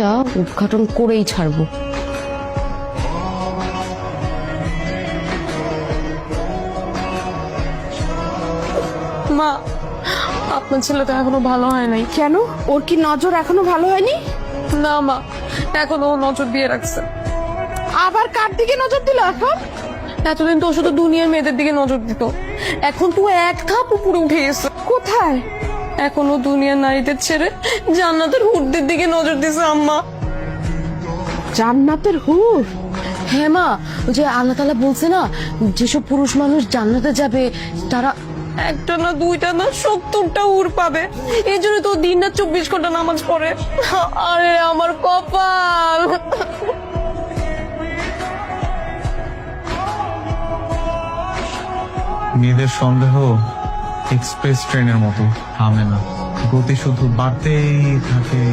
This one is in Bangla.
একটা উদ্ঘাটন করেই ছাড়বো। মা, আপনার ছেলে তো এখনো ভালো হয় নাই। কেন, ওর কি নজর এখনো ভালো হয়নি? না মা, এখনো ও নজর দিয়ে রাখছে। আবার কার দিকে নজর দিল এখন? এতদিন তো ও শুধু দুনিয়ার মেয়েদের দিকে নজর দিত, এখন তো এক ধাপ উপরে উঠে গেছে। কোথায়? এখন ও দুনিয়ার নারীদের ছেড়ে জান্নাতের হুরদের দিকে নজর দিছে আম্মা। জান্নাতের হুর? হ্যাঁ মা, ওই যে আল্লাহ তাআলা বলছে না, যেসব পুরুষ মানুষ জান্নাতে যাবে তারা একটা না দুইটা না 70টা হুর পাবে। এই জন্য তো দিন না 24 ঘন্টা নামাজ পড়ে। আরে আমার কপাল। মেয়েদের সন্দেহ এক্সপ্রেস ট্রেনের মতো থামে না, গতি শুধু বাড়তেই থাকে।